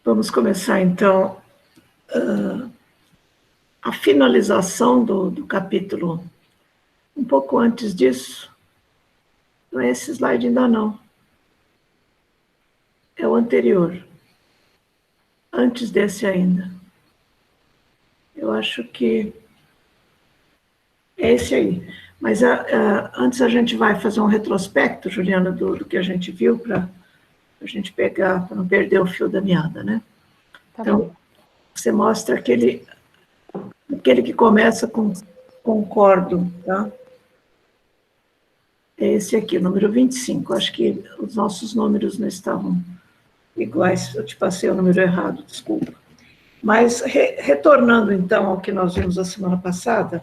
Vamos começar, então, a finalização do capítulo. Um pouco antes disso, não é esse slide ainda não, é o anterior, antes desse ainda. Eu acho que é esse aí. Mas antes a gente vai fazer um retrospecto, Juliana, do que a gente viu, para a gente pegar, para não perder o fio da meada, né? Tá Então, bom. você mostra aquele que começa com concordo, tá? É esse aqui, o número 25. Acho que os nossos números não estavam iguais, eu te passei o número errado, desculpa. Mas, retornando, então, ao que nós vimos a semana passada,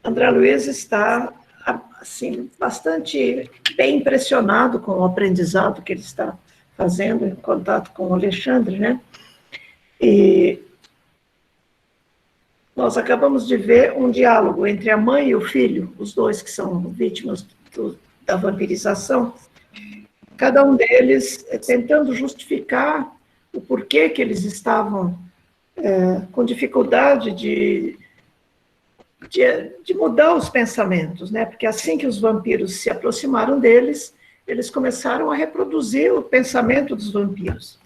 André Luiz está, assim, bastante bem impressionado com o aprendizado que ele está fazendo em contato com o Alexandre, né? E nós acabamos de ver um diálogo entre a mãe e o filho, os dois que são vítimas da vampirização, cada um deles tentando justificar o porquê que eles estavam com dificuldade de mudar os pensamentos, né? Porque assim que os vampiros se aproximaram deles, eles começaram a reproduzir o pensamento dos vampiros.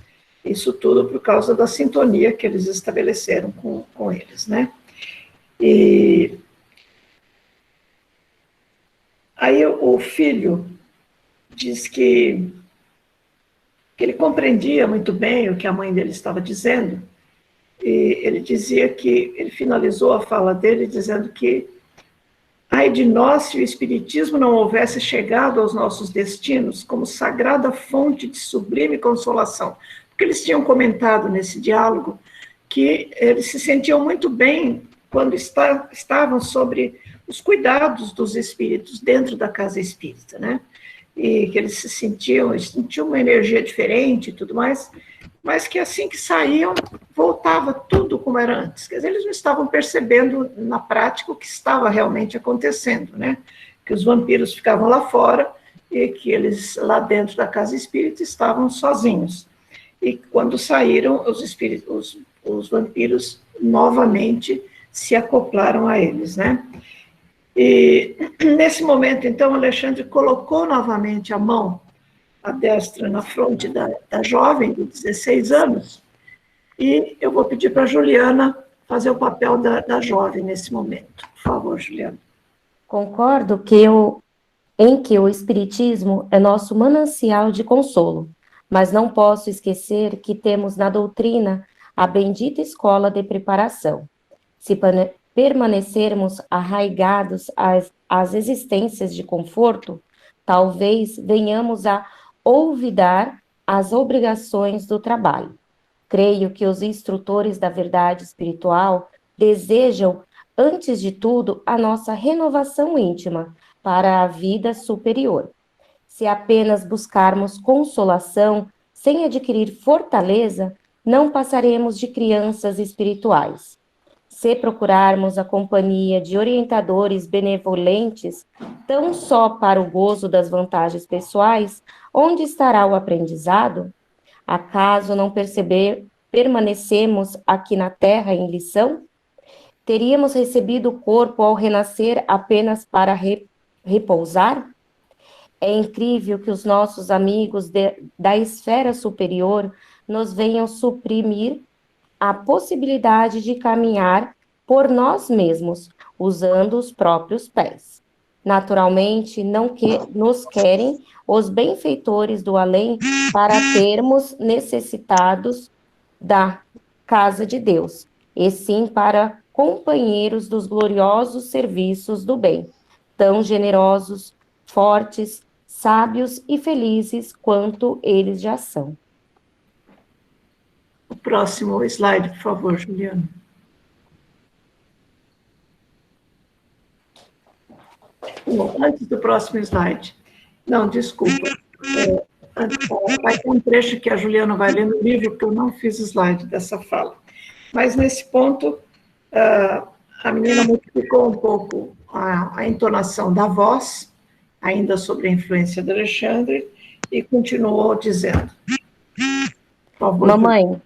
Isso tudo por causa da sintonia que eles estabeleceram com eles, né? E aí o filho diz que ele compreendia muito bem o que a mãe dele estava dizendo, e ele dizia que, ele finalizou a fala dele dizendo que ai de nós se o Espiritismo não houvesse chegado aos nossos destinos como sagrada fonte de sublime consolação. Porque eles tinham comentado nesse diálogo que eles se sentiam muito bem quando estavam sobre os cuidados dos espíritos dentro da casa espírita, né? E que eles sentiam uma energia diferente e tudo mais, mas que assim que saíam, voltava tudo como era antes. Quer dizer, eles não estavam percebendo na prática o que estava realmente acontecendo, né? Que os vampiros ficavam lá fora e que eles, lá dentro da casa espírita, estavam sozinhos. E quando saíram, os vampiros novamente se acoplaram a eles, né? E nesse momento, então, Alexandre colocou novamente a mão, a destra, na fronte da jovem de 16 anos, e eu vou pedir para a Juliana fazer o papel da jovem nesse momento. Por favor, Juliana. Concordo em que o Espiritismo é nosso manancial de consolo, mas não posso esquecer que temos na doutrina a bendita escola de preparação. Se permanecermos arraigados às existências de conforto, talvez venhamos a olvidar as obrigações do trabalho. Creio que os instrutores da verdade espiritual desejam, antes de tudo, a nossa renovação íntima para a vida superior. Se apenas buscarmos consolação sem adquirir fortaleza, não passaremos de crianças espirituais. Se procurarmos a companhia de orientadores benevolentes, tão só para o gozo das vantagens pessoais, onde estará o aprendizado? Acaso não permanecemos aqui na Terra em lição? Teríamos recebido o corpo ao renascer apenas para repousar? É incrível que os nossos amigos da esfera superior nos venham suprimir a possibilidade de caminhar por nós mesmos, usando os próprios pés. Naturalmente, não nos querem os benfeitores do além para termos necessitados da casa de Deus, e sim para companheiros dos gloriosos serviços do bem, tão generosos, fortes, sábios e felizes quanto eles já são. O próximo slide, por favor, Juliana. Antes do próximo slide. Não, desculpa. Vai ter um trecho que a Juliana vai ler no livro, porque eu não fiz slide dessa fala. Mas, nesse ponto, a menina modificou um pouco a entonação da voz, ainda sobre a influência do Alexandre, e continuou dizendo: favor.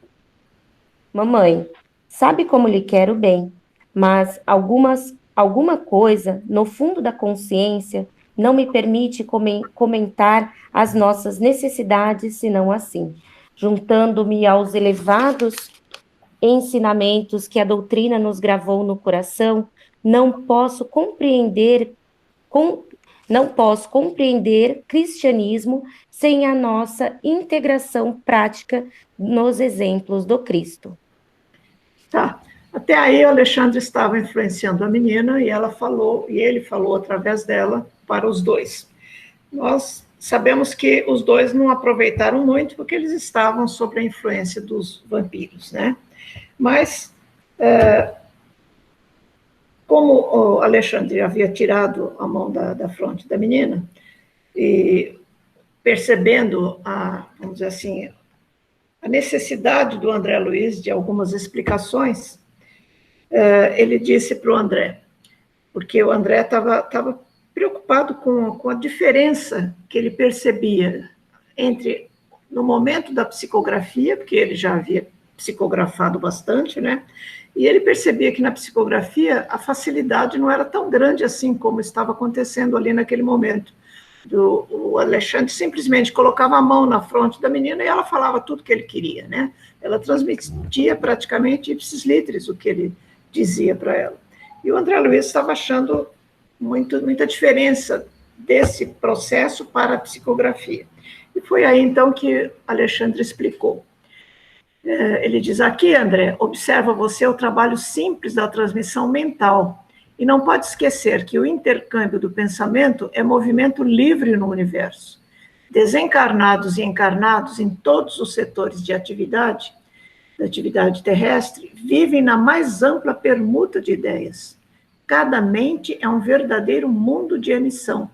Mamãe, sabe como lhe quero bem, mas alguma coisa no fundo da consciência não me permite comentar as nossas necessidades, senão assim, juntando-me aos elevados ensinamentos que a doutrina nos gravou no coração, não posso com- não posso compreender cristianismo sem a nossa integração prática nos exemplos do Cristo. Tá. Até aí o Alexandre estava influenciando a menina e ela falou, e ele falou através dela para os dois. Nós sabemos que os dois não aproveitaram muito porque eles estavam sob a influência dos vampiros, né? Mas, como o Alexandre havia tirado a mão da fronte da menina, e percebendo vamos dizer assim, a necessidade do André Luiz de algumas explicações, ele disse para o André, porque o André estava preocupado com a diferença que ele percebia entre, no momento da psicografia, porque ele já havia psicografado bastante, né? E ele percebia que na psicografia a facilidade não era tão grande assim como estava acontecendo ali naquele momento. O Alexandre simplesmente colocava a mão na fronte da menina e ela falava tudo que ele queria, né? Ela transmitia praticamente ipsis literis o que ele dizia para ela. E o André Luiz estava achando muita diferença desse processo para a psicografia. E foi aí, então, que Alexandre explicou. Ele diz, aqui, André, observa você o trabalho simples da transmissão mental, e não pode esquecer que o intercâmbio do pensamento é movimento livre no universo. Desencarnados e encarnados em todos os setores de atividade, da atividade terrestre, vivem na mais ampla permuta de ideias. Cada mente é um verdadeiro mundo de emissão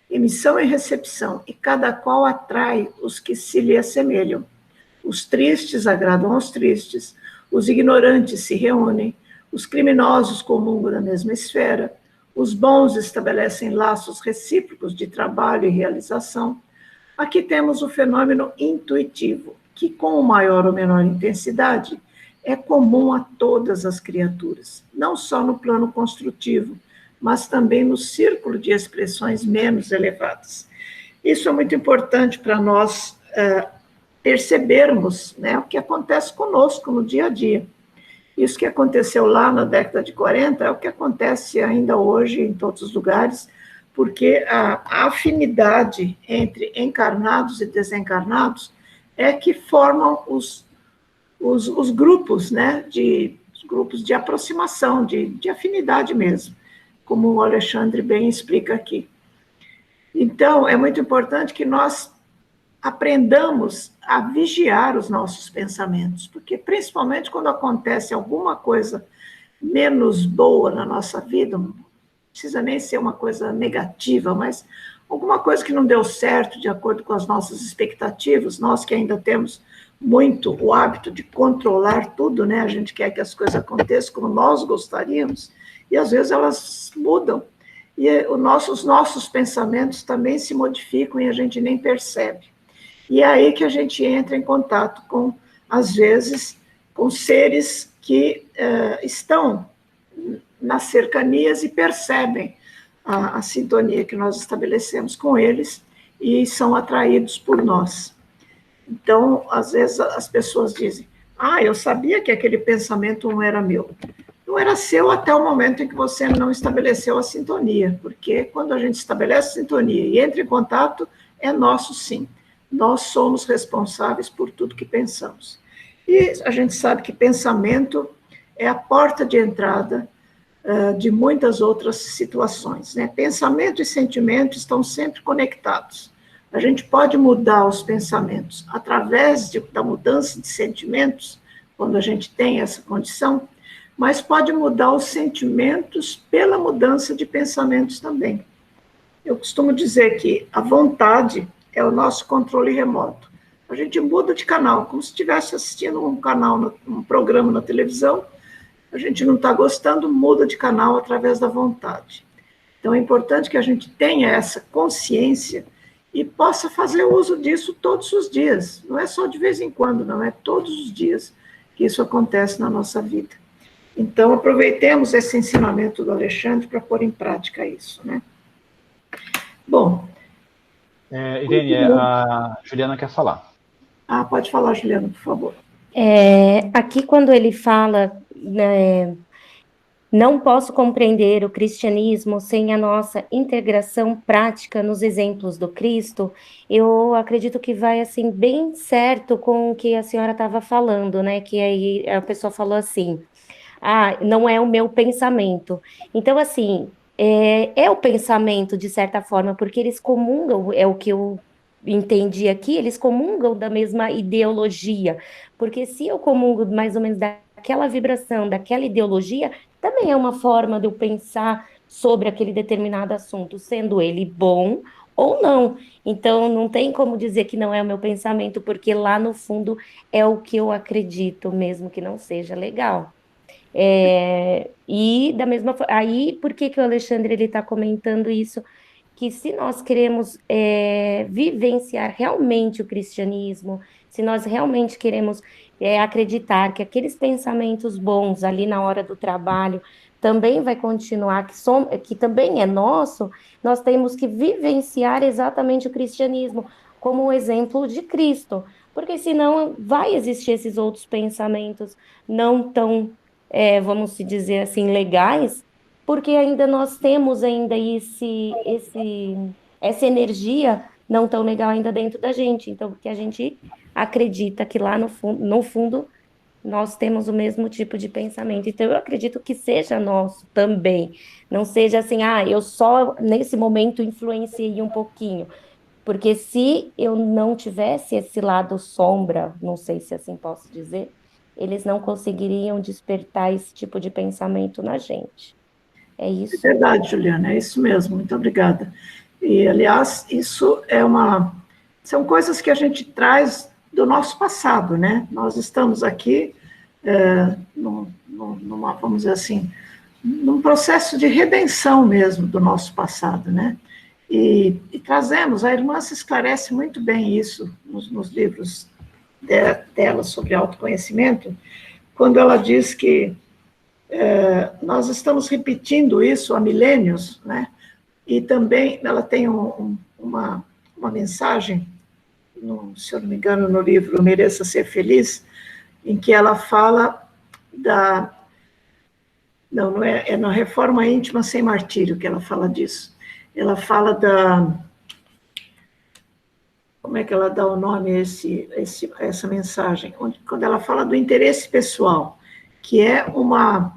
e recepção, e cada qual atrai os que se lhe assemelham. Os tristes agradam aos tristes, os ignorantes se reúnem, os criminosos comungam da mesma esfera, os bons estabelecem laços recíprocos de trabalho e realização. Aqui temos o fenômeno intuitivo, que com maior ou menor intensidade é comum a todas as criaturas, não só no plano construtivo, mas também no círculo de expressões menos elevadas. Isso é muito importante para nós percebermos, né, o que acontece conosco no dia a dia. Isso que aconteceu lá na década de 40 é o que acontece ainda hoje em todos os lugares, porque a afinidade entre encarnados e desencarnados é que formam os grupos, né, grupos de aproximação, de afinidade mesmo, como o Alexandre bem explica aqui. Então, é muito importante que nós aprendamos a vigiar os nossos pensamentos, porque principalmente quando acontece alguma coisa menos boa na nossa vida, não precisa nem ser uma coisa negativa, mas alguma coisa que não deu certo de acordo com as nossas expectativas, nós que ainda temos muito o hábito de controlar tudo, né? A gente quer que as coisas aconteçam como nós gostaríamos, e às vezes elas mudam, e os nossos pensamentos também se modificam e a gente nem percebe. E é aí que a gente entra em contato com, às vezes, com seres que estão nas cercanias e percebem a sintonia que nós estabelecemos com eles e são atraídos por nós. Então, às vezes, as pessoas dizem, eu sabia que aquele pensamento não era meu. Não era seu até o momento em que você não estabeleceu a sintonia, porque quando a gente estabelece a sintonia e entra em contato, é nosso sim. Nós somos responsáveis por tudo que pensamos. E a gente sabe que pensamento é a porta de entrada de muitas outras situações, né? Pensamento e sentimento estão sempre conectados. A gente pode mudar os pensamentos através da mudança de sentimentos, quando a gente tem essa condição, mas pode mudar os sentimentos pela mudança de pensamentos também. Eu costumo dizer que a vontade é o nosso controle remoto. A gente muda de canal, como se estivesse assistindo um programa na televisão, a gente não está gostando, muda de canal através da vontade. Então, é importante que a gente tenha essa consciência e possa fazer uso disso todos os dias. Não é só de vez em quando, não, é todos os dias que isso acontece na nossa vida. Então, aproveitemos esse ensinamento do Alexandre para pôr em prática isso, né? Bom. Irene, a Juliana quer falar. Pode falar, Juliana, por favor. Aqui, quando ele fala, né, não posso compreender o cristianismo sem a nossa integração prática nos exemplos do Cristo, eu acredito que vai, assim, bem certo com o que a senhora estava falando, né? Que aí a pessoa falou assim, não é o meu pensamento. Então, assim, é o pensamento, de certa forma, porque eles comungam, é o que eu entendi aqui, eles comungam da mesma ideologia, porque se eu comungo mais ou menos daquela vibração, daquela ideologia, também é uma forma de eu pensar sobre aquele determinado assunto, sendo ele bom ou não. Então, não tem como dizer que não é o meu pensamento, porque lá no fundo é o que eu acredito, mesmo que não seja legal. E da mesma forma, aí por que que o Alexandre ele está comentando isso? Que se nós queremos vivenciar realmente o cristianismo, se nós realmente queremos acreditar que aqueles pensamentos bons ali na hora do trabalho também vai continuar, que também é nosso, nós temos que vivenciar exatamente o cristianismo como um exemplo de Cristo, porque senão vai existir esses outros pensamentos não tão, vamos se dizer assim, legais, porque ainda nós temos ainda essa energia não tão legal ainda dentro da gente. Então, porque a gente acredita que lá no fundo nós temos o mesmo tipo de pensamento. Então, eu acredito que seja nosso também. Não seja assim, eu só nesse momento influenciei um pouquinho. Porque se eu não tivesse esse lado sombra, não sei se assim posso dizer, eles não conseguiriam despertar esse tipo de pensamento na gente. É isso. É verdade, Juliana, é isso mesmo, muito obrigada. E, aliás, são coisas que a gente traz do nosso passado, né? Nós estamos aqui, vamos dizer assim, num processo de redenção mesmo do nosso passado, né? E trazemos, a irmã se esclarece muito bem isso nos livros dela sobre autoconhecimento, quando ela diz que nós estamos repetindo isso há milênios, né? E também ela tem uma mensagem, se eu não me engano, no livro Mereça Ser Feliz, em que ela fala não é na Reforma Íntima Sem Martírio que ela fala disso. Ela fala como é que ela dá o nome a essa mensagem? Quando ela fala do interesse pessoal, que é uma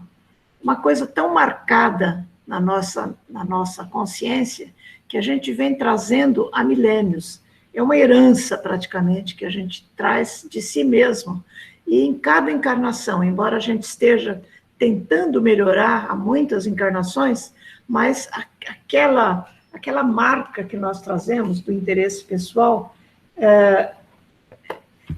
coisa tão marcada na nossa consciência, que a gente vem trazendo há milênios. É uma herança, praticamente, que a gente traz de si mesmo. E em cada encarnação, embora a gente esteja tentando melhorar há muitas encarnações, mas aquela marca que nós trazemos do interesse pessoal,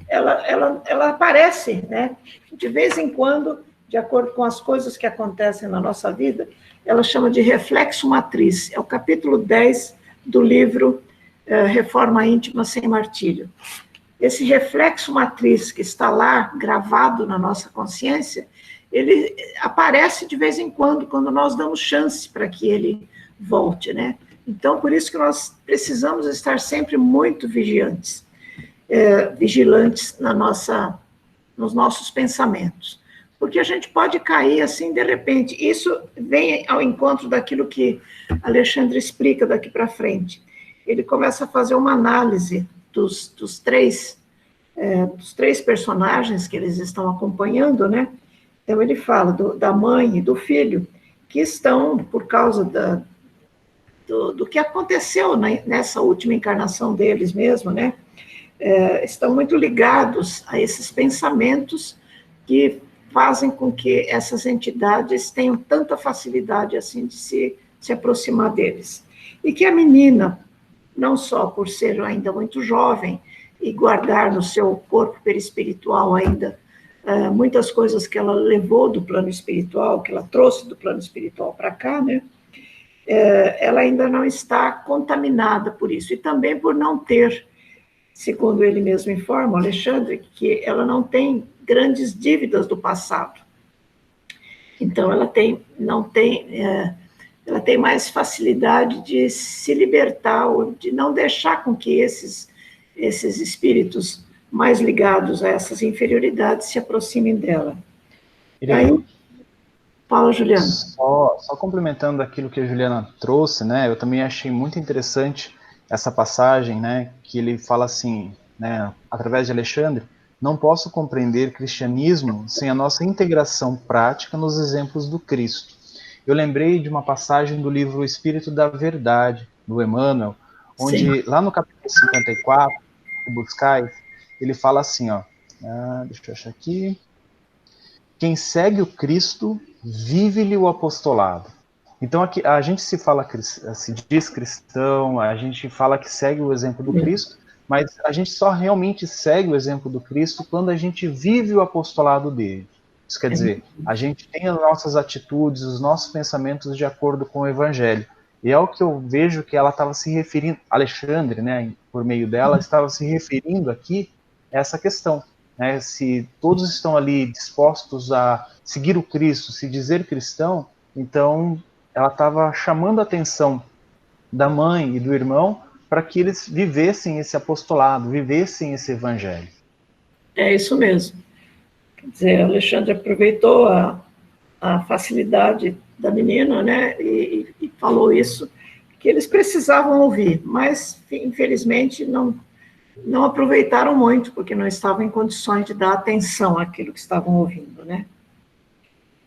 ela aparece, né? De vez em quando, de acordo com as coisas que acontecem na nossa vida, ela chama de reflexo matriz. É o capítulo 10 do livro Reforma Íntima Sem Martírio. Esse reflexo matriz que está lá gravado na nossa consciência, ele aparece de vez em quando nós damos chance para que ele volte, né? Então, por isso que nós precisamos estar sempre muito vigilantes nos nossos pensamentos. Porque a gente pode cair assim de repente. Isso vem ao encontro daquilo que Alexandre explica daqui para frente. Ele começa a fazer uma análise dos três personagens que eles estão acompanhando, né? Então, ele fala da mãe e do filho, que estão, por causa do que aconteceu nessa última encarnação deles mesmo, né? Estão muito ligados a esses pensamentos que fazem com que essas entidades tenham tanta facilidade assim de se aproximar deles. E que a menina, não só por ser ainda muito jovem e guardar no seu corpo perispiritual ainda muitas coisas que ela levou do plano espiritual, que ela trouxe do plano espiritual para cá, né? ela ainda não está contaminada por isso, e também por não ter, segundo ele mesmo informa, Alexandre, que ela não tem grandes dívidas do passado. Então, ela tem mais facilidade de se libertar, ou de não deixar com que esses espíritos mais ligados a essas inferioridades se aproximem dela. Irene, aí, fala, Juliana. Só complementando aquilo que a Juliana trouxe, né, eu também achei muito interessante essa passagem, né, que ele fala assim, né, através de Alexandre: não posso compreender cristianismo sem a nossa integração prática nos exemplos do Cristo. Eu lembrei de uma passagem do livro O Espírito da Verdade, do Emmanuel, onde, lá no capítulo 54, Buscais, ele fala assim, ó, deixa eu achar aqui: quem segue o Cristo, vive-lhe o apostolado. Então, aqui, a gente se diz cristão, a gente fala que segue o exemplo do Cristo, mas a gente só realmente segue o exemplo do Cristo quando a gente vive o apostolado dele. Isso quer dizer, a gente tem as nossas atitudes, os nossos pensamentos de acordo com o Evangelho. E é o que eu vejo que ela estava se referindo, Alexandre, né, por meio dela, estava se referindo aqui a essa questão. Né, se todos estão ali dispostos a seguir o Cristo, se dizer cristão, então ela estava chamando a atenção da mãe e do irmão para que eles vivessem esse apostolado, vivessem esse evangelho. É isso mesmo. Quer dizer, Alexandre aproveitou a facilidade da menina, né, e falou isso, que eles precisavam ouvir, mas, infelizmente, não aproveitaram muito, porque não estavam em condições de dar atenção àquilo que estavam ouvindo, né.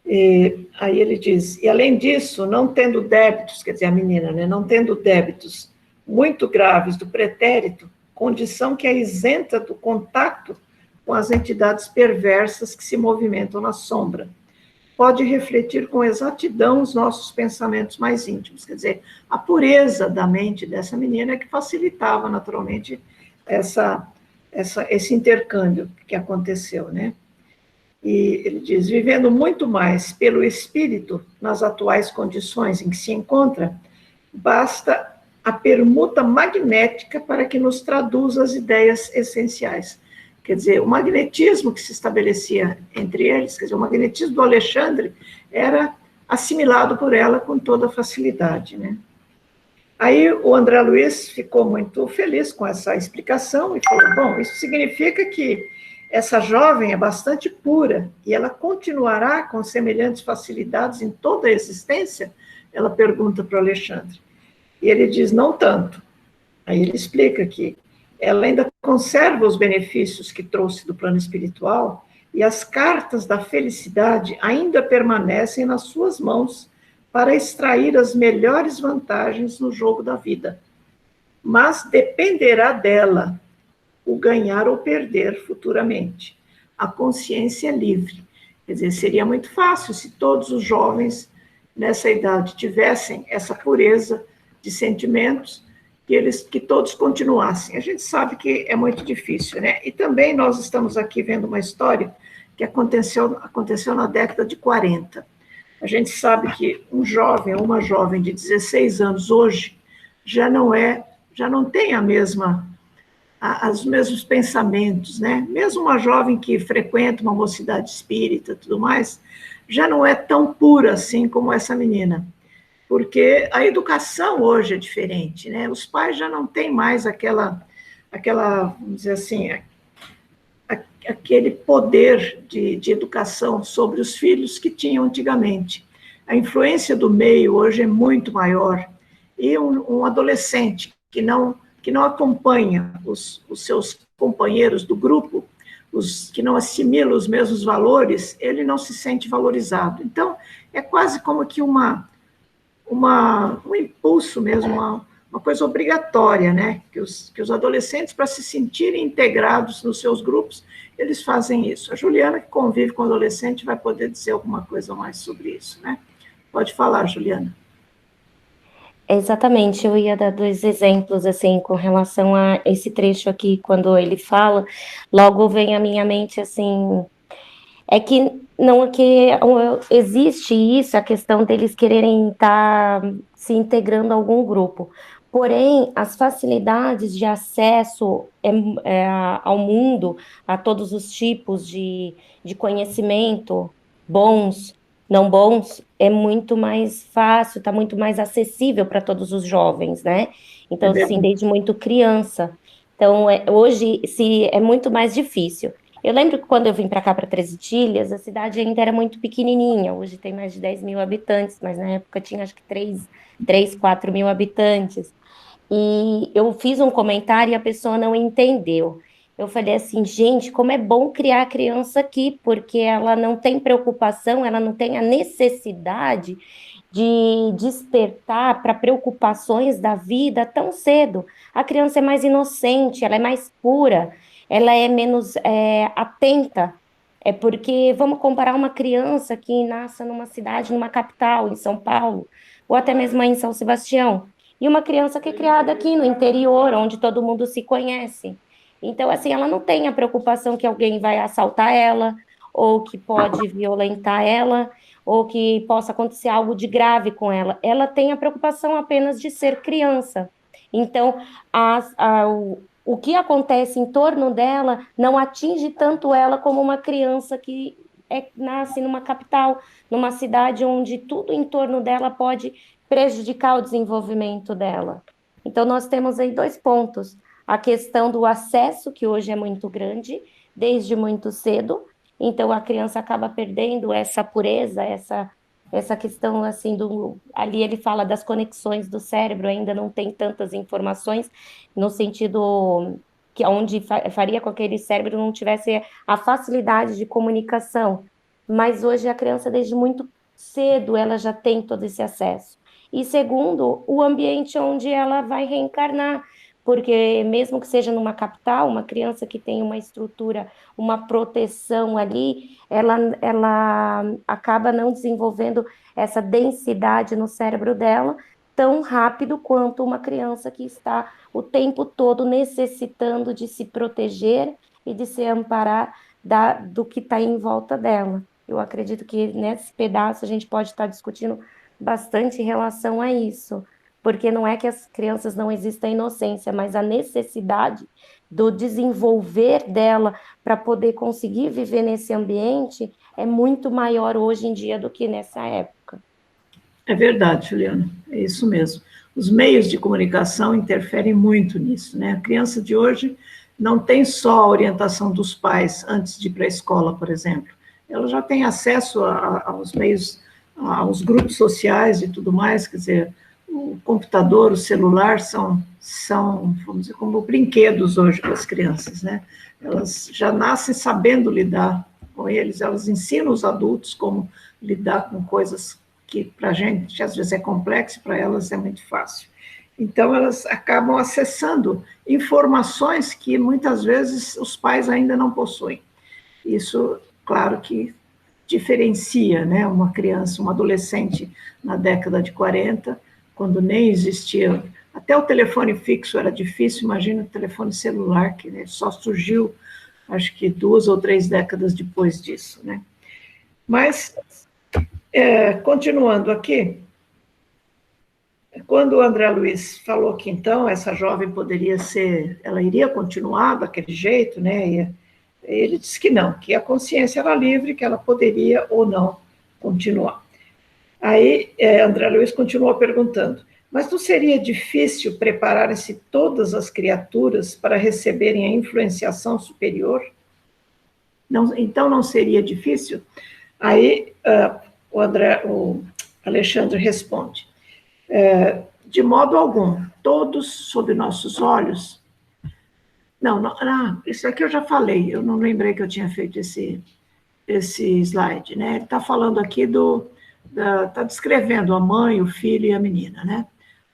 E aí ele diz, e além disso, não tendo débitos, quer dizer, a menina, né, não tendo débitos muito graves do pretérito, condição que é isenta do contato com as entidades perversas que se movimentam na sombra, pode refletir com exatidão os nossos pensamentos mais íntimos. Quer dizer, a pureza da mente dessa menina é que facilitava naturalmente esse intercâmbio que aconteceu, né? E ele diz, vivendo muito mais pelo espírito nas atuais condições em que se encontra, basta a permuta magnética para que nos traduza as ideias essenciais. Quer dizer, o magnetismo que se estabelecia entre eles, quer dizer, o magnetismo do Alexandre era assimilado por ela com toda facilidade, né? Aí o André Luiz ficou muito feliz com essa explicação e falou, bom, isso significa que essa jovem é bastante pura e ela continuará com semelhantes facilidades em toda a existência? Ela pergunta para o Alexandre. E ele diz, não tanto. Aí ele explica que ela ainda conserva os benefícios que trouxe do plano espiritual e as cartas da felicidade ainda permanecem nas suas mãos para extrair as melhores vantagens no jogo da vida. Mas dependerá dela o ganhar ou perder futuramente. A consciência é livre. Quer dizer, seria muito fácil se todos os jovens nessa idade tivessem essa pureza de sentimentos, que todos continuassem. A gente sabe que é muito difícil, né? E também nós estamos aqui vendo uma história que aconteceu na década de 40. A gente sabe que um jovem ou uma jovem de 16 anos hoje já não tem os mesmos pensamentos, né? Mesmo uma jovem que frequenta uma mocidade espírita e tudo mais, já não é tão pura assim como essa menina. Porque a educação hoje é diferente, né? Os pais já não têm mais aquela, vamos dizer assim, aquele poder de educação sobre os filhos que tinham antigamente. A influência do meio hoje é muito maior. E um adolescente que não acompanha os seus companheiros do grupo, que não assimila os mesmos valores, ele não se sente valorizado. Então, é quase como que um impulso mesmo, uma coisa obrigatória, né? Que os adolescentes, para se sentirem integrados nos seus grupos, eles fazem isso. A Juliana, que convive com adolescente, vai poder dizer alguma coisa mais sobre isso, né? Pode falar, Juliana. Exatamente, eu ia dar 2 exemplos, assim, com relação a esse trecho aqui, quando ele fala, logo vem à minha mente, assim, É que não é que existe isso, a questão deles quererem estar se integrando a algum grupo. Porém, as facilidades de acesso ao mundo, a todos os tipos de conhecimento, bons, não bons, é muito mais fácil, está muito mais acessível para todos os jovens, né? É Então, assim, verdade. desde muito criança. Então, hoje é muito mais difícil. Eu lembro que quando eu vim para cá, para Três Itilhas, a cidade ainda era muito pequenininha. Hoje tem mais de 10 mil habitantes, mas na época tinha acho que 4 mil habitantes. E eu fiz um comentário e a pessoa não entendeu. Eu falei assim, gente, como é bom criar a criança aqui, porque ela não tem preocupação, ela não tem a necessidade de despertar para preocupações da vida tão cedo. A criança é mais inocente, ela é mais pura, ela é menos atenta. É porque vamos comparar uma criança que nasce numa cidade, numa capital, em São Paulo, ou até mesmo em São Sebastião, e uma criança que é criada aqui no interior, onde todo mundo se conhece. Então, assim, ela não tem a preocupação que alguém vai assaltar ela, ou que pode violentar ela, ou que possa acontecer algo de grave com ela. Ela tem a preocupação apenas de ser criança. Então, o que acontece em torno dela não atinge tanto ela como uma criança que nasce numa capital, numa cidade onde tudo em torno dela pode prejudicar o desenvolvimento dela. Então, nós temos aí dois pontos. A questão do acesso, que hoje é muito grande, desde muito cedo. Então, a criança acaba perdendo essa pureza, essa questão, assim, ali ele fala das conexões do cérebro, ainda não tem tantas informações, no sentido que onde faria com que aquele cérebro não tivesse a facilidade de comunicação. Mas hoje a criança, desde muito cedo, ela já tem todo esse acesso. E segundo, o ambiente onde ela vai reencarnar, porque mesmo que seja numa capital, uma criança que tem uma estrutura, uma proteção ali, ela acaba não desenvolvendo essa densidade no cérebro dela tão rápido quanto uma criança que está o tempo todo necessitando de se proteger e de se amparar do que está em volta dela. Eu acredito que nesse pedaço a gente pode estar discutindo bastante em relação a isso, porque não é que as crianças não existam inocência, mas a necessidade do desenvolver dela para poder conseguir viver nesse ambiente é muito maior hoje em dia do que nessa época. É verdade, Juliana, é isso mesmo. Os meios de comunicação interferem muito nisso, né? A criança de hoje não tem só a orientação dos pais antes de ir para a escola, por exemplo. Ela já tem acesso aos meios, aos grupos sociais e tudo mais, quer dizer, o computador, o celular são, vamos dizer, como brinquedos hoje para as crianças, né? Elas já nascem sabendo lidar com eles, elas ensinam os adultos como lidar com coisas que para a gente às vezes é complexo, para elas é muito fácil. Então, elas acabam acessando informações que muitas vezes os pais ainda não possuem. Isso, claro que diferencia, né, uma criança, um adolescente na década de 40, quando nem existia, até o telefone fixo era difícil, imagina o telefone celular, que, né, só surgiu, acho que 2 ou 3 décadas depois disso, né. Mas, continuando aqui, quando o André Luiz falou que, então, essa jovem poderia ser, ela iria continuar daquele jeito, né, ele disse que não, que a consciência era livre, que ela poderia ou não continuar. Aí, André Luiz continuou perguntando, mas não seria difícil prepararem-se todas as criaturas para receberem a influenciação superior? Não, então, não seria difícil? Aí, o Alexandre responde, de modo algum, todos sob nossos olhos. Não, isso aqui eu já falei, eu não lembrei que eu tinha feito esse slide, né? Ele está falando aqui está descrevendo a mãe, o filho e a menina, né?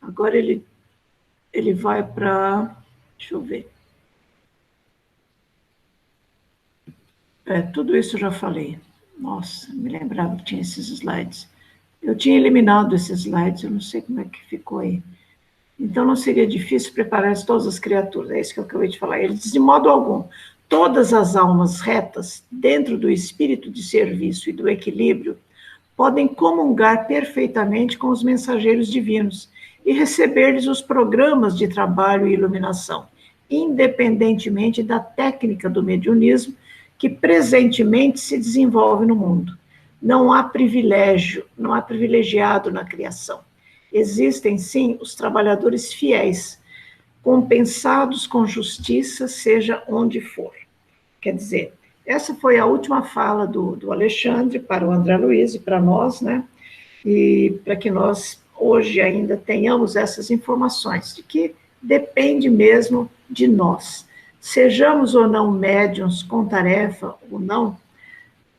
Agora ele vai para, deixa eu ver. Tudo isso eu já falei. Nossa, me lembrava que tinha esses slides. Eu tinha eliminado esses slides, eu não sei como é que ficou aí. Então, não seria difícil preparar todas as criaturas, é isso que eu acabei de falar. Ele diz, de modo algum, todas as almas retas, dentro do espírito de serviço e do equilíbrio, podem comungar perfeitamente com os mensageiros divinos e receber-lhes os programas de trabalho e iluminação, independentemente da técnica do mediunismo que presentemente se desenvolve no mundo. Não há privilégio, não há privilegiado na criação. Existem, sim, os trabalhadores fiéis, compensados com justiça, seja onde for. Quer dizer, essa foi a última fala do Alexandre para o André Luiz e para nós, né? E para que nós hoje ainda tenhamos essas informações, de que depende mesmo de nós. Sejamos ou não médiuns com tarefa ou não,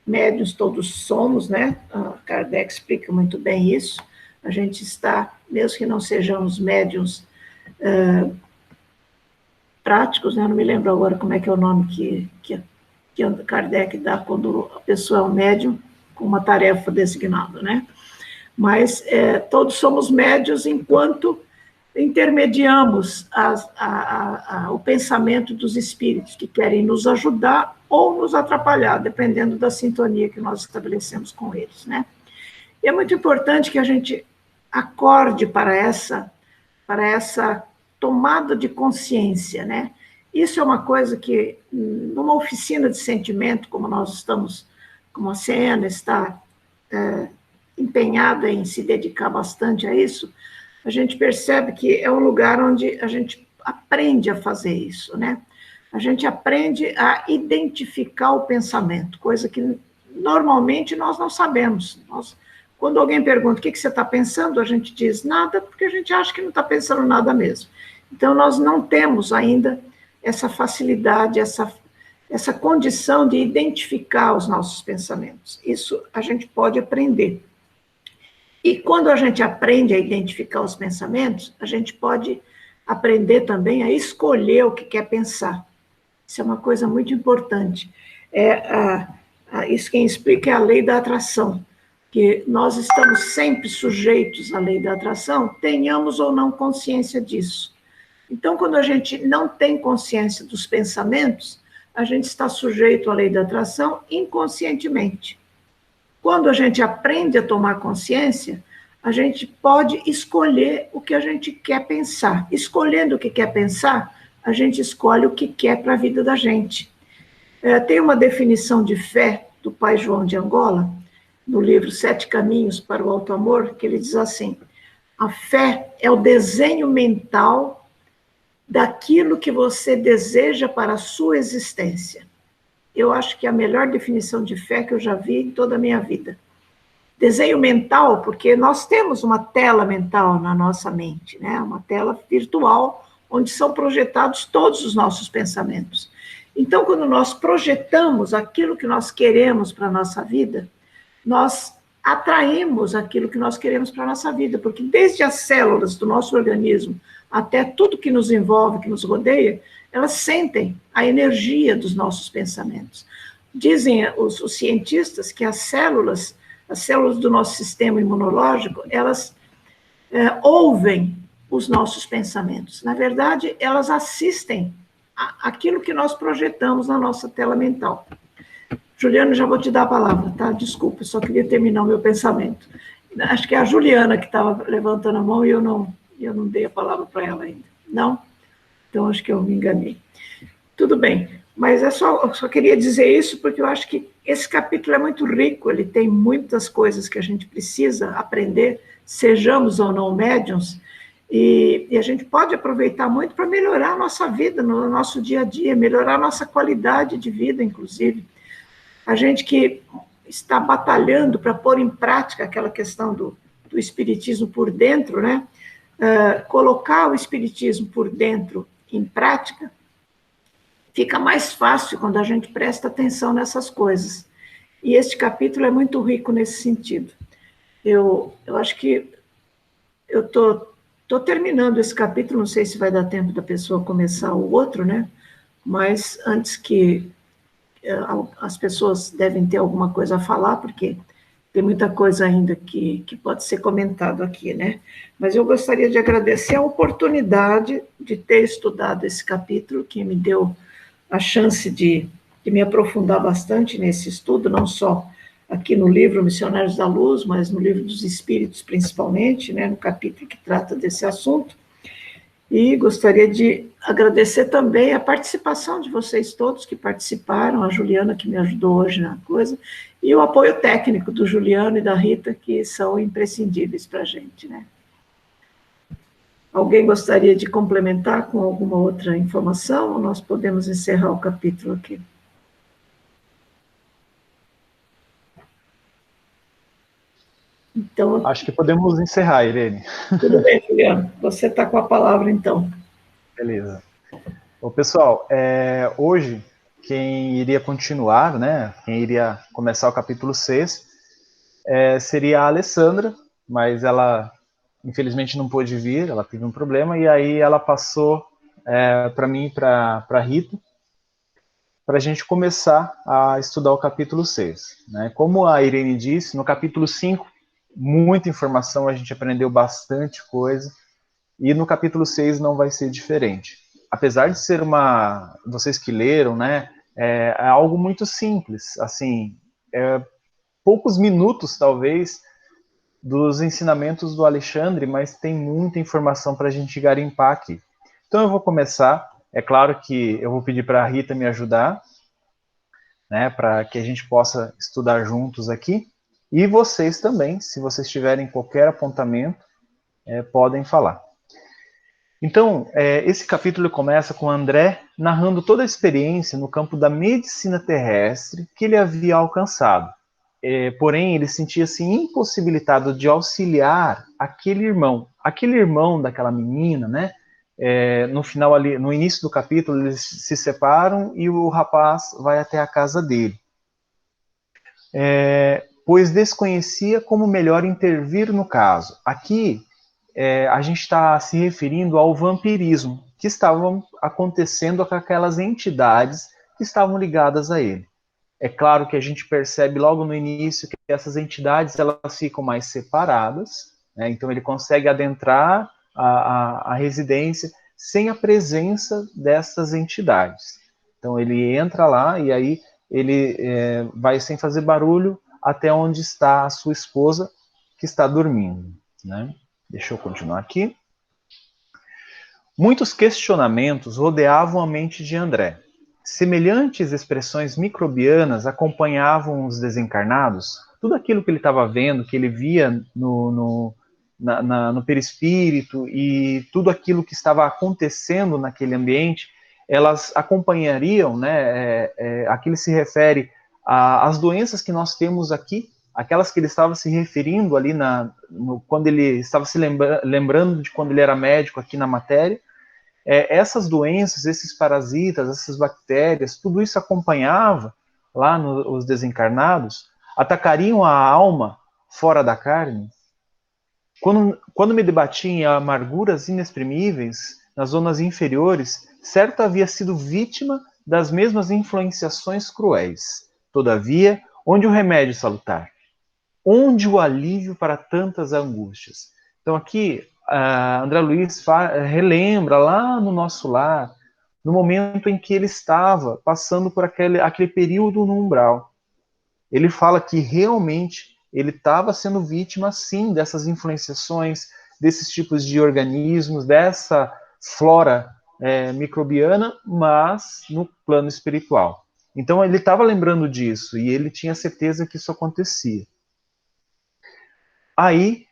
médiuns todos somos, né? A Kardec explica muito bem isso. A gente está, mesmo que não sejamos médiuns práticos, né? Não me lembro agora como é que é o nome que Kardec dá quando a pessoa é um médium com uma tarefa designada, né? Mas todos somos médiuns enquanto intermediamos o pensamento dos espíritos que querem nos ajudar ou nos atrapalhar, dependendo da sintonia que nós estabelecemos com eles, né? E é muito importante que a gente acorde para essa tomada de consciência, né? Isso é uma coisa que, numa oficina de sentimento, como nós estamos, como a Siena está empenhada em se dedicar bastante a isso, a gente percebe que é um lugar onde a gente aprende a fazer isso, né? A gente aprende a identificar o pensamento, coisa que normalmente nós não sabemos. Quando alguém pergunta o que você está pensando, a gente diz nada, porque a gente acha que não está pensando nada mesmo. Então, nós não temos ainda essa facilidade, essa condição de identificar os nossos pensamentos. Isso a gente pode aprender. E quando a gente aprende a identificar os pensamentos, a gente pode aprender também a escolher o que quer pensar. Isso é uma coisa muito importante. Isso quem explica é a lei da atração, que nós estamos sempre sujeitos à lei da atração, tenhamos ou não consciência disso. Então, quando a gente não tem consciência dos pensamentos, a gente está sujeito à lei da atração inconscientemente. Quando a gente aprende a tomar consciência, a gente pode escolher o que a gente quer pensar. Escolhendo o que quer pensar, a gente escolhe o que quer para a vida da gente. Tem uma definição de fé do Pai João de Angola, no livro 7 Caminhos para o Alto Amor, que ele diz assim: a fé é o desenho mental daquilo que você deseja para a sua existência. Eu acho que é a melhor definição de fé que eu já vi em toda a minha vida. Desenho mental, porque nós temos uma tela mental na nossa mente, né? Uma tela virtual, onde são projetados todos os nossos pensamentos. Então, quando nós projetamos aquilo que nós queremos para a nossa vida, nós atraímos aquilo que nós queremos para a nossa vida, porque desde as células do nosso organismo até tudo que nos envolve, que nos rodeia, elas sentem a energia dos nossos pensamentos. Dizem os cientistas que as células do nosso sistema imunológico, elas ouvem os nossos pensamentos. Na verdade, elas assistem àquilo que nós projetamos na nossa tela mental. Juliana, já vou te dar a palavra, tá? Desculpa, só queria terminar o meu pensamento. Acho que é a Juliana que estava levantando a mão e eu não dei a palavra para ela ainda. Não? Então, acho que eu me enganei. Tudo bem, mas eu só queria dizer isso porque eu acho que esse capítulo é muito rico, ele tem muitas coisas que a gente precisa aprender, sejamos ou não médiuns, e a gente pode aproveitar muito para melhorar a nossa vida, no nosso dia a dia, melhorar a nossa qualidade de vida, inclusive. A gente que está batalhando para pôr em prática aquela questão do espiritismo por dentro, né? Colocar o espiritismo por dentro em prática, fica mais fácil quando a gente presta atenção nessas coisas. E este capítulo é muito rico nesse sentido. Eu acho que eu estou terminando esse capítulo, não sei se vai dar tempo da pessoa começar o outro, né? Mas antes que as pessoas devem ter alguma coisa a falar, porque tem muita coisa ainda que pode ser comentado aqui, né? Mas eu gostaria de agradecer a oportunidade de ter estudado esse capítulo, que me deu a chance de me aprofundar bastante nesse estudo, não só aqui no livro Missionários da Luz, mas no livro dos Espíritos, principalmente, né, no capítulo que trata desse assunto. E gostaria de agradecer também a participação de vocês todos que participaram, a Juliana, que me ajudou hoje na coisa, e o apoio técnico do Juliano e da Rita, que são imprescindíveis para a gente, né? Alguém gostaria de complementar com alguma outra informação, ou nós podemos encerrar o capítulo aqui? Então, Acho que podemos encerrar, Irene. tudo bem, Juliano. Você está com a palavra, então. Beleza. Bom, pessoal, hoje, quem iria continuar, né, quem iria começar o capítulo 6, seria a Alessandra, mas ela, infelizmente, não pôde vir, ela teve um problema, e aí ela passou para mim e para a Rita, para a gente começar a estudar o capítulo 6. Né? Como a Irene disse, no capítulo 5, muita informação, a gente aprendeu bastante coisa, e no capítulo 6 não vai ser diferente. Apesar de ser vocês que leram, né, é algo muito simples, assim, poucos minutos, talvez, dos ensinamentos do Alexandre, mas tem muita informação para a gente garimpar aqui. Então eu vou começar, é claro que eu vou pedir para a Rita me ajudar, né, para que a gente possa estudar juntos aqui, e vocês também, se vocês tiverem qualquer apontamento, podem falar. Então, esse capítulo começa com André narrando toda a experiência no campo da medicina terrestre que ele havia alcançado. Porém, ele sentia-se impossibilitado de auxiliar aquele irmão daquela menina, né? No final ali, no início do capítulo, eles se separam e o rapaz vai até a casa dele. Pois desconhecia como melhor intervir no caso. Aqui, a gente está se referindo ao vampirismo que estavam acontecendo com aquelas entidades que estavam ligadas a ele. É claro que a gente percebe logo no início que essas entidades elas ficam mais separadas, né? Então ele consegue adentrar a residência sem a presença dessas entidades. Então ele entra lá e aí ele vai sem fazer barulho até onde está a sua esposa que está dormindo, né? Deixa eu continuar aqui. Muitos questionamentos rodeavam a mente de André. Semelhantes expressões microbianas acompanhavam os desencarnados. Tudo aquilo que ele estava vendo, que ele via no perispírito e tudo aquilo que estava acontecendo naquele ambiente, elas acompanhariam, né? Aqui ele se refere às doenças que nós temos aqui, aquelas que ele estava se referindo ali quando ele estava se lembrando de quando ele era médico aqui na matéria. Essas doenças, esses parasitas, essas bactérias, tudo isso acompanhava lá os desencarnados, atacariam a alma fora da carne. Quando me debati em amarguras inexprimíveis nas zonas inferiores, certo havia sido vítima das mesmas influenciações cruéis. Todavia, onde o remédio salutar? Onde o alívio para tantas angústias? Então aqui, André Luiz relembra lá no nosso lar, no momento em que ele estava passando por aquele período no umbral. Ele fala que realmente ele estava sendo vítima, sim, dessas influenciações, desses tipos de organismos, dessa flora microbiana, mas no plano espiritual. Então ele estava lembrando disso e ele tinha certeza que isso acontecia. Aí,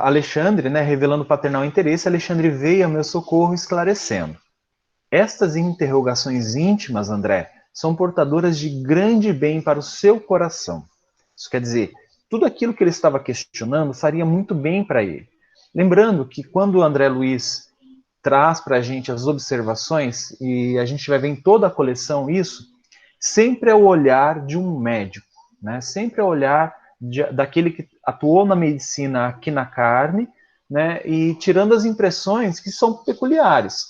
Alexandre, né, revelando paternal interesse, Alexandre veio ao meu socorro esclarecendo. Estas interrogações íntimas, André, são portadoras de grande bem para o seu coração. Isso quer dizer, tudo aquilo que ele estava questionando faria muito bem para ele. Lembrando que quando o André Luiz traz para a gente as observações, e a gente vai ver em toda a coleção isso, sempre é o olhar de um médico, né? Sempre é o olhar daquele que atuou na medicina aqui na carne, né? E tirando as impressões que são peculiares.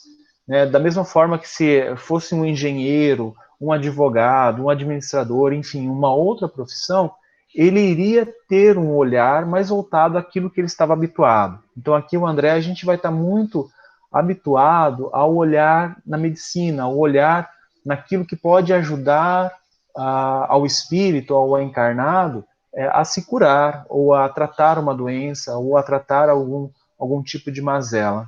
Né? Da mesma forma que se fosse um engenheiro, um advogado, um administrador, enfim, uma outra profissão, ele iria ter um olhar mais voltado àquilo que ele estava habituado. Então aqui o André, a gente vai estar muito habituado ao olhar na medicina, ao olhar naquilo que pode ajudar ao espírito, ao encarnado, a se curar, ou a tratar uma doença, ou a tratar algum tipo de mazela.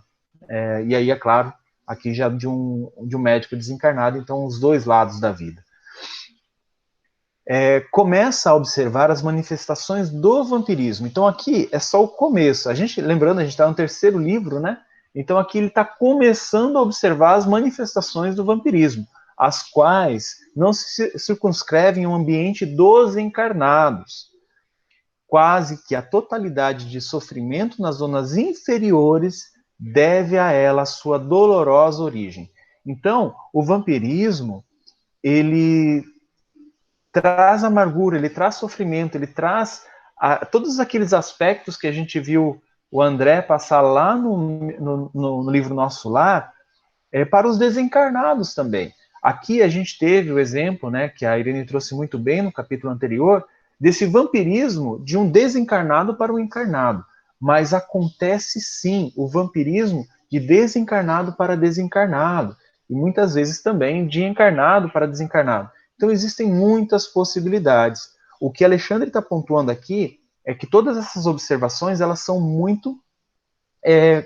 E aí, é claro, aqui já de um médico desencarnado, então os dois lados da vida. Começa a observar as manifestações do vampirismo. Então aqui é só o começo. Lembrando, a gente está no terceiro livro, né? Então aqui ele está começando a observar as manifestações do vampirismo, as quais não se circunscrevem ao ambiente dos encarnados. Quase que a totalidade de sofrimento nas zonas inferiores deve a ela a sua dolorosa origem. Então, o vampirismo, ele traz amargura, ele traz sofrimento, ele traz todos aqueles aspectos que a gente viu o André passar lá no livro Nosso Lar, para os desencarnados também. Aqui a gente teve o exemplo, né, que a Irene trouxe muito bem no capítulo anterior, desse vampirismo de um desencarnado para o encarnado. Mas acontece sim o vampirismo de desencarnado para desencarnado, e muitas vezes também de encarnado para desencarnado. Então existem muitas possibilidades. O que Alexandre está pontuando aqui é que todas essas observações elas são muito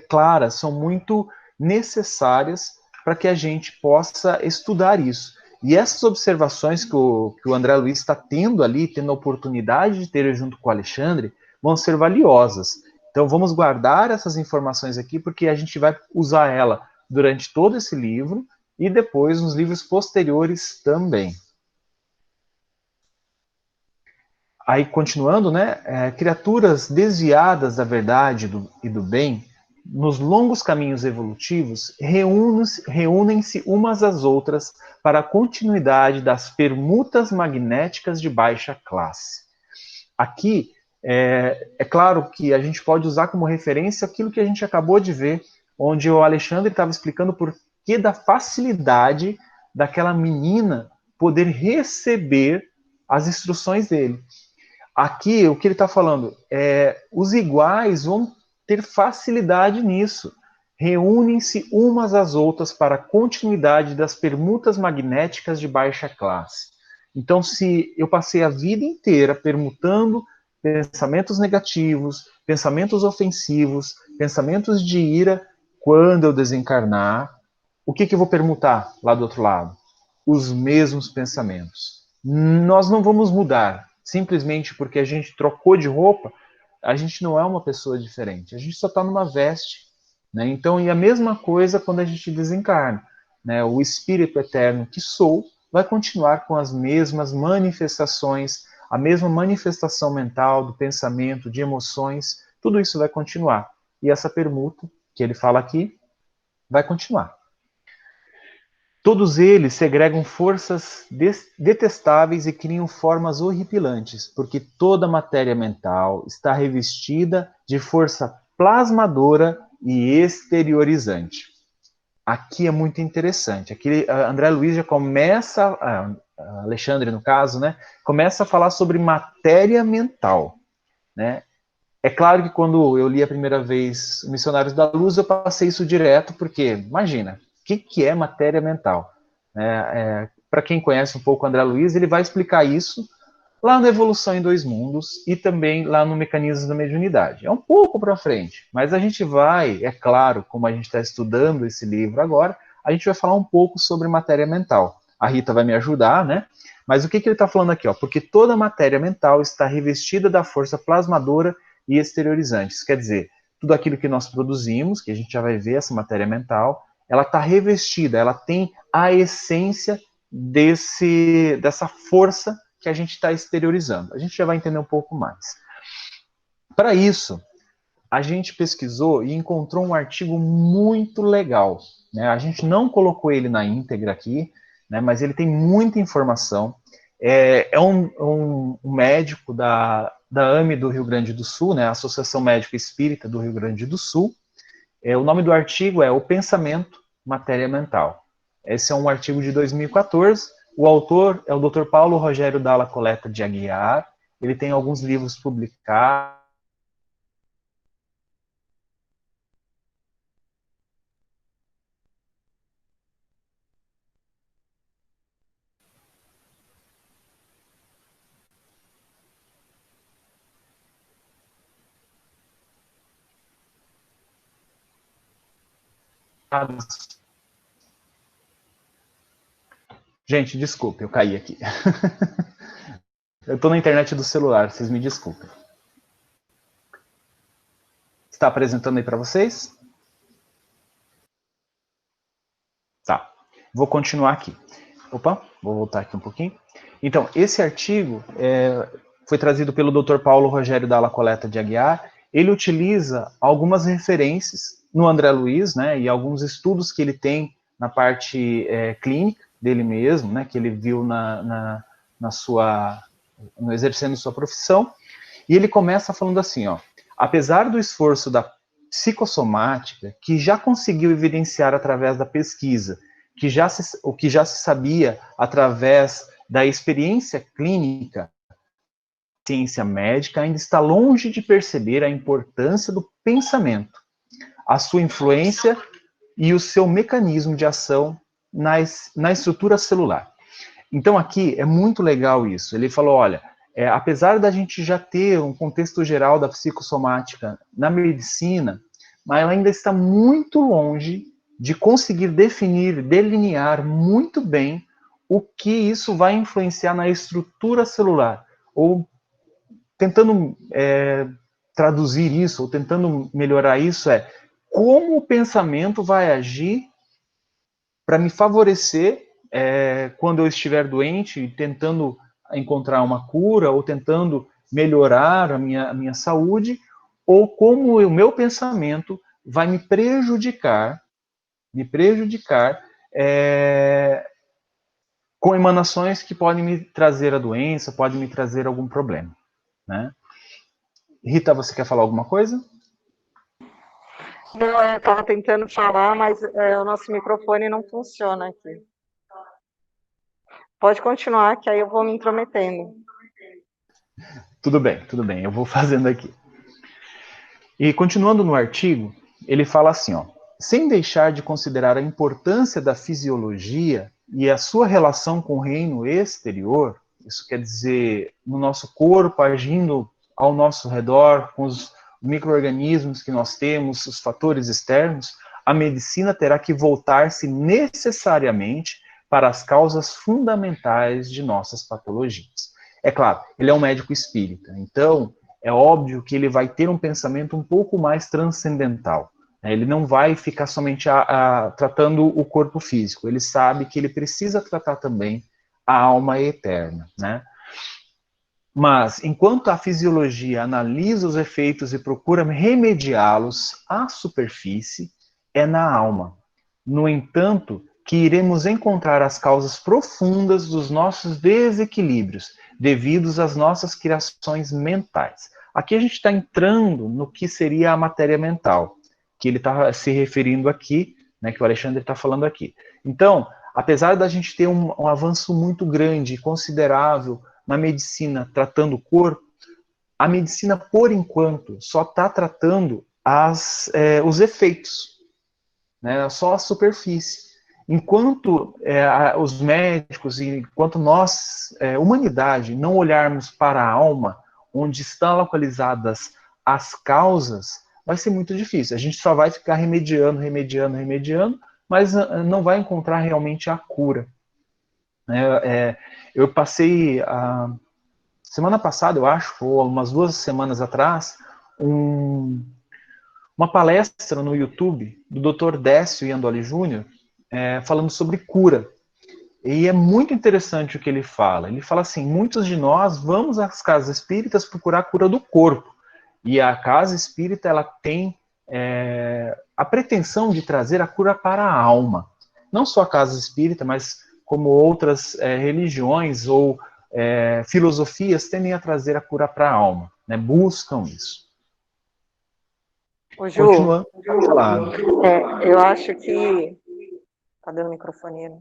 claras, são muito necessárias para que a gente possa estudar isso. E essas observações que o André Luiz está tendo ali, tendo a oportunidade de ter junto com o Alexandre, vão ser valiosas. Então vamos guardar essas informações aqui, porque a gente vai usar ela durante todo esse livro e depois nos livros posteriores também. Aí, continuando, né, criaturas desviadas da verdade e do bem, nos longos caminhos evolutivos, reúnem-se umas às outras para a continuidade das permutas magnéticas de baixa classe. Aqui, é claro que a gente pode usar como referência aquilo que a gente acabou de ver, onde o Alexandre estava explicando por que da facilidade daquela menina poder receber as instruções dele. Aqui, o que ele está falando os iguais vão ter facilidade nisso. Reúnem-se umas às outras para a continuidade das permutas magnéticas de baixa classe. Então, se eu passei a vida inteira permutando pensamentos negativos, pensamentos ofensivos, pensamentos de ira, quando eu desencarnar, o que eu vou permutar lá do outro lado? Os mesmos pensamentos. Nós não vamos mudar. Simplesmente porque a gente trocou de roupa, a gente não é uma pessoa diferente. A gente só está numa veste. Né? Então, e a mesma coisa quando a gente desencarna. Né? O espírito eterno que sou vai continuar com as mesmas manifestações, a mesma manifestação mental, do pensamento, de emoções, tudo isso vai continuar. E essa permuta, que ele fala aqui, vai continuar. Todos eles segregam forças detestáveis e criam formas horripilantes, porque toda matéria mental está revestida de força plasmadora e exteriorizante. Aqui é muito interessante. Aqui André Luiz já começa, Alexandre no caso, né, começa a falar sobre matéria mental. Né? É claro que quando eu li a primeira vez Missionários da Luz, eu passei isso direto, porque, imagina, o que é matéria mental? Para quem conhece um pouco o André Luiz, ele vai explicar isso lá na Evolução em Dois Mundos e também lá no Mecanismos da Mediunidade. É um pouco para frente, mas a gente vai, é claro, como a gente está estudando esse livro agora, a gente vai falar um pouco sobre matéria mental. A Rita vai me ajudar, né? Mas o que ele está falando aqui? Porque toda matéria mental está revestida da força plasmadora e exteriorizante. Isso quer dizer, tudo aquilo que nós produzimos, que a gente já vai ver essa matéria mental, ela está revestida, ela tem a essência dessa força que a gente está exteriorizando. A gente já vai entender um pouco mais. Para isso, a gente pesquisou e encontrou um artigo muito legal. Né? A gente não colocou ele na íntegra aqui, né? Mas ele tem muita informação. É um médico da AME do Rio Grande do Sul, né? A Associação Médica Espírita do Rio Grande do Sul. O nome do artigo é O Pensamento, Matéria Mental. Esse é um artigo de 2014. O autor é o Dr. Paulo Rogério Dalla Coleta de Aguiar. Ele tem alguns livros publicados. Gente, desculpe, eu caí aqui. Eu estou na internet do celular, vocês me desculpem. Está apresentando aí para vocês? Tá. Vou continuar aqui. Opa, vou voltar aqui um pouquinho. Então, esse artigo foi trazido pelo Dr. Paulo Rogério Dalla Coletta de Aguiar. Ele utiliza algumas referências no André Luiz, né, e alguns estudos que ele tem na parte clínica dele mesmo, né, que ele viu no exercendo sua profissão. E ele começa falando assim, ó, apesar do esforço da psicossomática, que já conseguiu evidenciar através da pesquisa, o que já se sabia através da experiência clínica, a ciência médica ainda está longe de perceber a importância do pensamento, a sua influência e o seu mecanismo de ação na estrutura celular. Então aqui é muito legal isso. Ele falou, olha, apesar da gente já ter um contexto geral da psicossomática na medicina, mas ela ainda está muito longe de conseguir definir, delinear muito bem o que isso vai influenciar na estrutura celular. Ou tentando traduzir isso, ou tentando melhorar isso, como o pensamento vai agir para me favorecer quando eu estiver doente, tentando encontrar uma cura, ou tentando melhorar a minha saúde, ou como o meu pensamento vai me prejudicar com emanações que podem me trazer a doença, podem me trazer algum problema, né? Rita, você quer falar alguma coisa? Não, eu estava tentando falar, mas o nosso microfone não funciona aqui. Pode continuar, que aí eu vou me intrometendo. Tudo bem, eu vou fazendo aqui. E continuando no artigo, ele fala assim, ó, sem deixar de considerar a importância da fisiologia e a sua relação com o reino exterior, isso quer dizer, no nosso corpo, agindo ao nosso redor, com os micro-organismos que nós temos, os fatores externos, a medicina terá que voltar-se necessariamente para as causas fundamentais de nossas patologias. É claro, ele é um médico espírita, então é óbvio que ele vai ter um pensamento um pouco mais transcendental. Ele não vai ficar somente tratando o corpo físico, ele sabe que ele precisa tratar também a alma eterna, né? Mas, enquanto a fisiologia analisa os efeitos e procura remediá-los à superfície, é na alma. No entanto, que iremos encontrar as causas profundas dos nossos desequilíbrios, devidos às nossas criações mentais. Aqui a gente está entrando no que seria a matéria mental, que ele está se referindo aqui, né, que o Alexandre está falando aqui. Então, apesar da gente ter um avanço muito grande e considerável na medicina tratando o corpo, a medicina, por enquanto, só está tratando os efeitos, né, só a superfície. Enquanto os médicos, enquanto nós, humanidade, não olharmos para a alma, onde estão localizadas as causas, vai ser muito difícil. A gente só vai ficar remediando, mas não vai encontrar realmente a cura. Eu passei semana passada, eu acho, ou umas 2 semanas atrás, uma palestra no YouTube do Dr. Décio Iandoli Júnior, falando sobre cura. E é muito interessante o que ele fala. Ele fala assim, muitos de nós vamos às casas espíritas procurar a cura do corpo. E a casa espírita, ela tem a pretensão de trazer a cura para a alma. Não só a casa espírita, mas como outras religiões ou filosofias tendem a trazer a cura para a alma, né? Buscam isso. Ô, Ju, continuando falando. Eu acho que... Tá dando microfone, né?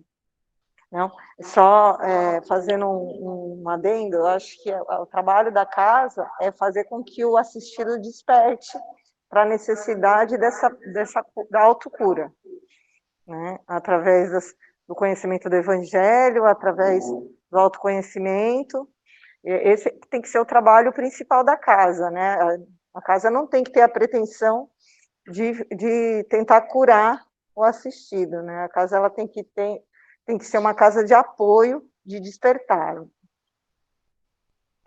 Não? Só fazendo um adendo, eu acho que o trabalho da casa é fazer com que o assistido desperte para a necessidade da autocura, né? Através do conhecimento do evangelho, através do autoconhecimento. Esse tem que ser o trabalho principal da casa, né? A casa não tem que ter a pretensão de tentar curar o assistido, né? A casa ela tem que ser uma casa de apoio, de despertar.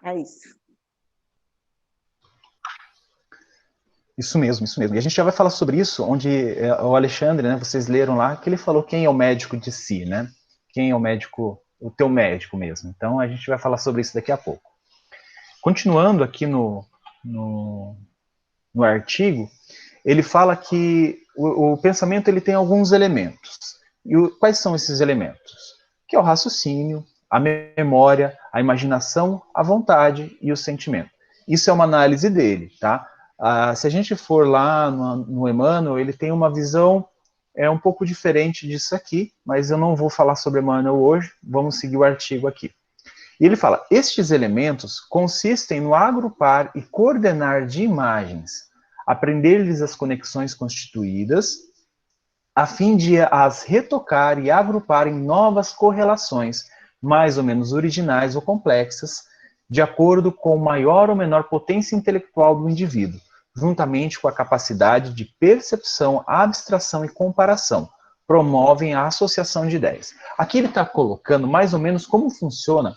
É isso. Isso mesmo, isso mesmo. E a gente já vai falar sobre isso, onde o Alexandre, né, vocês leram lá, que ele falou quem é o médico de si, né? Quem é o médico, o teu médico mesmo. Então a gente vai falar sobre isso daqui a pouco. Continuando aqui no artigo, ele fala que o pensamento ele tem alguns elementos. E quais são esses elementos? Que é o raciocínio, a memória, a imaginação, a vontade e o sentimento. Isso é uma análise dele, tá? Se a gente for lá no Emmanuel, ele tem uma visão um pouco diferente disso aqui, mas eu não vou falar sobre Emmanuel hoje, vamos seguir o artigo aqui. E ele fala, estes elementos consistem no agrupar e coordenar de imagens, aprender-lhes as conexões constituídas, a fim de as retocar e agrupar em novas correlações, mais ou menos originais ou complexas, de acordo com maior ou menor potência intelectual do indivíduo, juntamente com a capacidade de percepção, abstração e comparação, promovem a associação de ideias. Aqui ele está colocando mais ou menos como funciona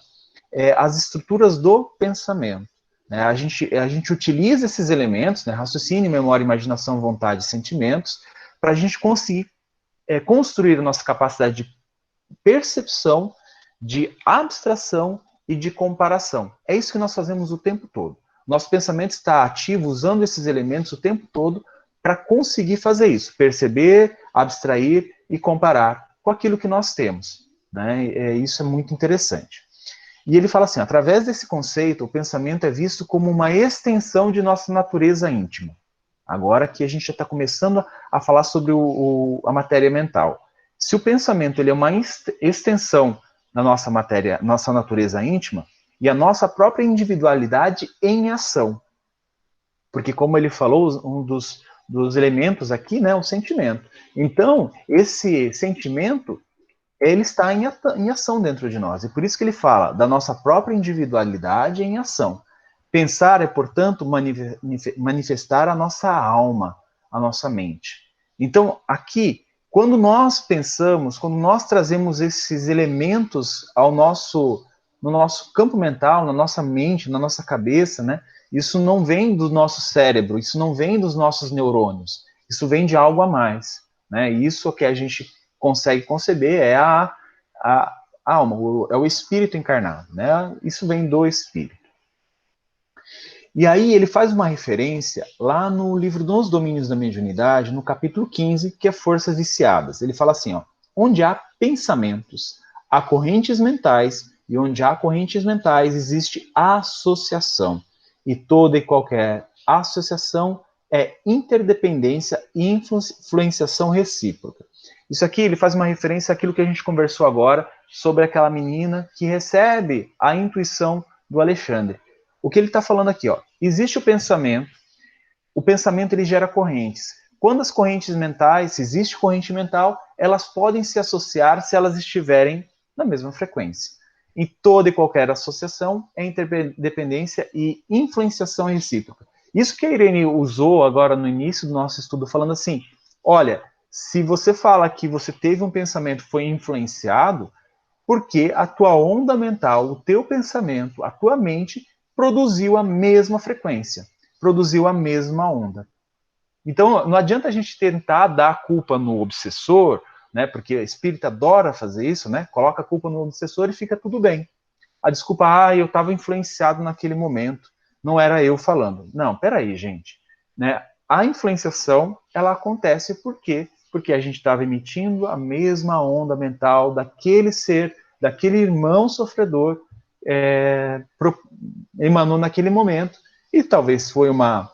as estruturas do pensamento. Né? A gente utiliza esses elementos, né, raciocínio, memória, imaginação, vontade e sentimentos, para a gente conseguir construir a nossa capacidade de percepção, de abstração e de comparação. É isso que nós fazemos o tempo todo. Nosso pensamento está ativo usando esses elementos o tempo todo para conseguir fazer isso, perceber, abstrair e comparar com aquilo que nós temos. Né? Isso é muito interessante. E ele fala assim, através desse conceito, o pensamento é visto como uma extensão de nossa natureza íntima. Agora que a gente já está começando a falar sobre a matéria mental. Se o pensamento ele é uma extensão da nossa matéria, nossa natureza íntima, e a nossa própria individualidade em ação. Porque, como ele falou, um dos elementos aqui, né, o sentimento. Então, esse sentimento, ele está em ação dentro de nós. E por isso que ele fala da nossa própria individualidade em ação. Pensar é, portanto, manifestar a nossa alma, a nossa mente. Então, aqui, quando nós pensamos, quando nós trazemos esses elementos no nosso campo mental, na nossa mente, na nossa cabeça, né? Isso não vem do nosso cérebro, isso não vem dos nossos neurônios, isso vem de algo a mais. Né? E isso que a gente consegue conceber é a alma, é o espírito encarnado. Né? Isso vem do espírito. E aí ele faz uma referência lá no livro Nos Domínios da Mediunidade, no capítulo 15, que é Forças Viciadas. Ele fala assim, ó, onde há pensamentos, há correntes mentais, e onde há correntes mentais existe associação. E toda e qualquer associação é interdependência e influenciação recíproca. Isso aqui ele faz uma referência àquilo que a gente conversou agora sobre aquela menina que recebe a intuição do Alexandre. O que ele está falando aqui, ó, existe o pensamento ele gera correntes. Quando as correntes mentais, se existe corrente mental, elas podem se associar se elas estiverem na mesma frequência. E toda e qualquer associação é interdependência e influenciação recíproca. Isso que a Irene usou agora no início do nosso estudo, falando assim, olha, se você fala que você teve um pensamento, foi influenciado, porque a tua onda mental, o teu pensamento, a tua mente produziu a mesma frequência, produziu a mesma onda. Então, não adianta a gente tentar dar a culpa no obsessor, né, porque a espírita adora fazer isso, né, coloca a culpa no obsessor e fica tudo bem. A desculpa, eu estava influenciado naquele momento, não era eu falando. Não, peraí, gente. Né, a influenciação, ela acontece por quê? Porque a gente estava emitindo a mesma onda mental daquele ser, daquele irmão sofredor, emanou naquele momento, e talvez foi uma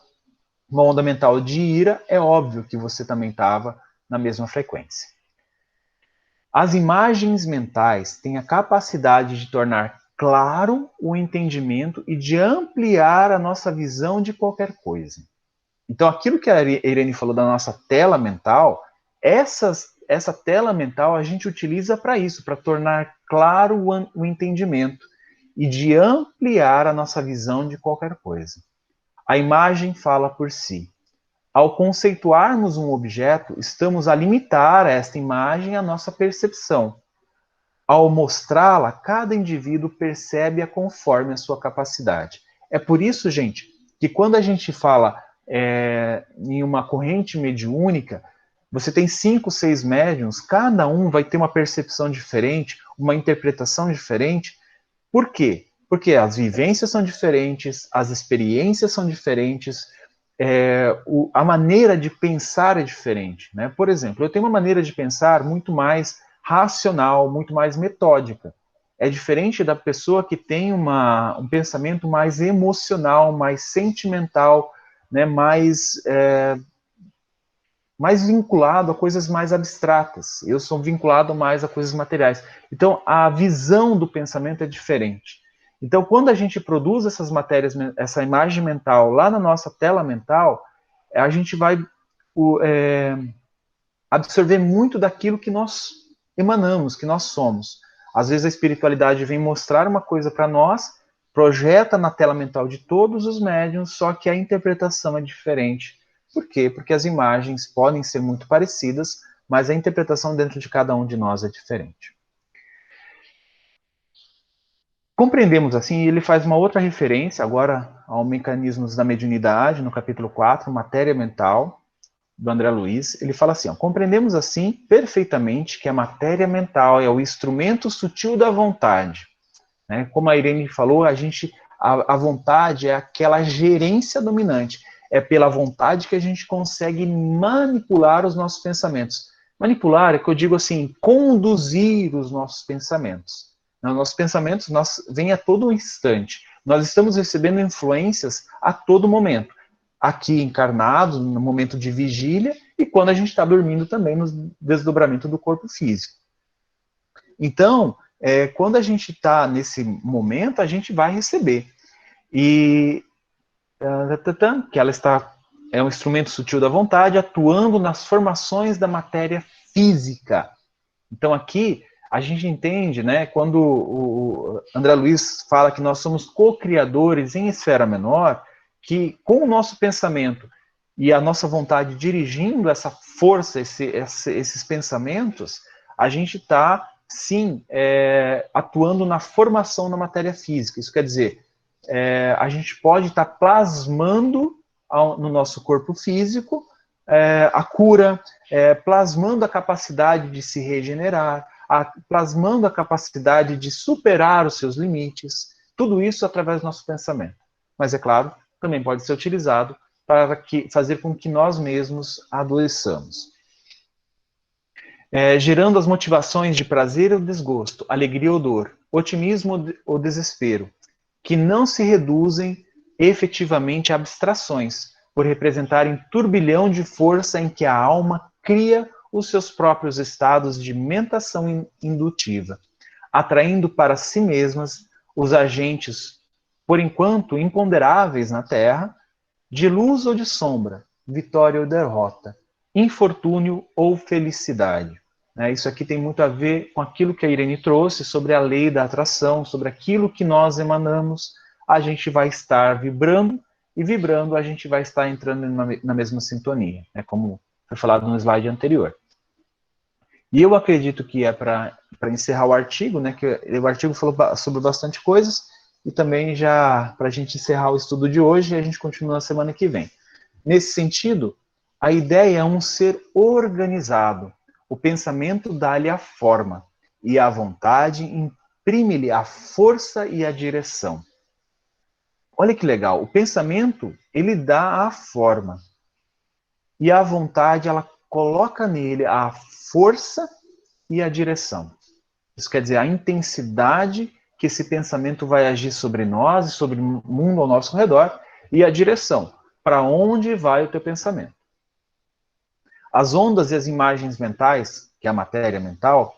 onda mental de ira, é óbvio que você também estava na mesma frequência. As imagens mentais têm a capacidade de tornar claro o entendimento e de ampliar a nossa visão de qualquer coisa. Então, aquilo que a Irene falou da nossa tela mental, essa tela mental a gente utiliza para isso, para tornar claro o entendimento e de ampliar a nossa visão de qualquer coisa. A imagem fala por si. Ao conceituarmos um objeto, estamos a limitar esta imagem à nossa percepção. Ao mostrá-la, cada indivíduo percebe-a conforme a sua capacidade. É por isso, gente, que quando a gente fala em uma corrente mediúnica, você tem 5, 6 médiuns, cada um vai ter uma percepção diferente, uma interpretação diferente. Por quê? Porque as vivências são diferentes, as experiências são diferentes, a maneira de pensar é diferente, né? Por exemplo, eu tenho uma maneira de pensar muito mais racional, muito mais metódica. É diferente da pessoa que tem um pensamento mais emocional, mais sentimental, né? mais vinculado a coisas mais abstratas. Eu sou vinculado mais a coisas materiais. Então, a visão do pensamento é diferente. Então, quando a gente produz essas matérias, essa imagem mental lá na nossa tela mental, a gente vai absorver muito daquilo que nós emanamos, que nós somos. Às vezes a espiritualidade vem mostrar uma coisa para nós, projeta na tela mental de todos os médiuns, só que a interpretação é diferente. Por quê? Porque as imagens podem ser muito parecidas, mas a interpretação dentro de cada um de nós é diferente. Compreendemos assim, ele faz uma outra referência agora ao mecanismos da mediunidade, no capítulo 4, matéria mental, do André Luiz. Ele fala assim, compreendemos assim perfeitamente que a matéria mental é o instrumento sutil da vontade. Né? Como a Irene falou, a vontade é aquela gerência dominante. É pela vontade que a gente consegue manipular os nossos pensamentos. Manipular é que eu digo assim, conduzir os nossos pensamentos. Nossos pensamentos vêm a todo instante. Nós estamos recebendo influências a todo momento. Aqui encarnados, no momento de vigília, e quando a gente está dormindo também, no desdobramento do corpo físico. Então, quando a gente está nesse momento, a gente vai receber. E que ela é um instrumento sutil da vontade, atuando nas formações da matéria física. Então, aqui, a gente entende, né, quando o André Luiz fala que nós somos co-criadores em esfera menor, que com o nosso pensamento e a nossa vontade dirigindo essa força, esses pensamentos, a gente está, sim, atuando na formação da matéria física. Isso quer dizer, a gente pode estar plasmando no nosso corpo físico a cura, plasmando a capacidade de se regenerar, plasmando a capacidade de superar os seus limites, tudo isso através do nosso pensamento. Mas, é claro, também pode ser utilizado para fazer com que nós mesmos adoeçamos. Gerando as motivações de prazer ou desgosto, alegria ou dor, otimismo ou desespero, que não se reduzem efetivamente a abstrações, por representarem turbilhão de força em que a alma cria os seus próprios estados de mentação indutiva, atraindo para si mesmas os agentes, por enquanto imponderáveis na Terra, de luz ou de sombra, vitória ou derrota, infortúnio ou felicidade. Isso aqui tem muito a ver com aquilo que a Irene trouxe sobre a lei da atração, sobre aquilo que nós emanamos, a gente vai estar vibrando, e vibrando a gente vai estar entrando na mesma sintonia, como foi falado no slide anterior. E eu acredito que para encerrar o artigo, que o artigo falou sobre bastante coisas, e também já para a gente encerrar o estudo de hoje, e a gente continua na semana que vem. Nesse sentido, a ideia é um ser organizado. O pensamento dá-lhe a forma, e a vontade imprime-lhe a força e a direção. Olha que legal, o pensamento, ele dá a forma, e a vontade, ela coloca nele a força e a direção. Isso quer dizer, a intensidade que esse pensamento vai agir sobre nós e sobre o mundo ao nosso redor, e a direção, para onde vai o teu pensamento. As ondas e as imagens mentais, que é a matéria mental,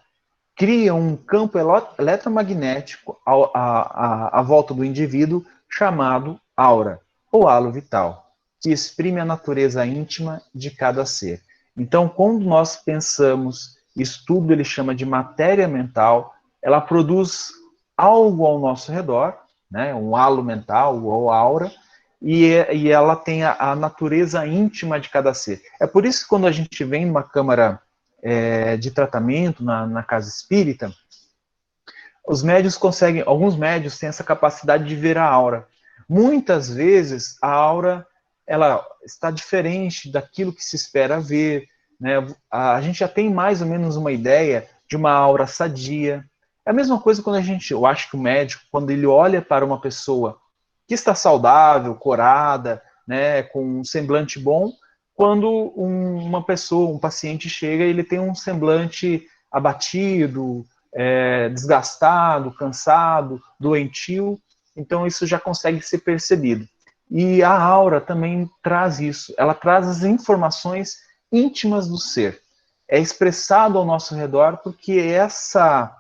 criam um campo eletromagnético à volta do indivíduo chamado aura, ou halo vital, que exprime a natureza íntima de cada ser. Então, quando nós pensamos, isso tudo ele chama de matéria mental, ela produz algo ao nosso redor, um halo mental ou aura, e ela tem a natureza íntima de cada ser. É por isso que quando a gente vem numa câmara de tratamento, na casa espírita, os médios conseguem, alguns médios têm essa capacidade de ver a aura. Muitas vezes a aura ela está diferente daquilo que se espera ver, né? A gente já tem mais ou menos uma ideia de uma aura sadia. É a mesma coisa quando eu acho que o médico, quando ele olha para uma pessoa que está saudável, corada, né, com um semblante bom, quando uma pessoa, um paciente chega e ele tem um semblante abatido, desgastado, cansado, doentio, então isso já consegue ser percebido. E a aura também traz isso, ela traz as informações íntimas do ser. É expressado ao nosso redor porque essa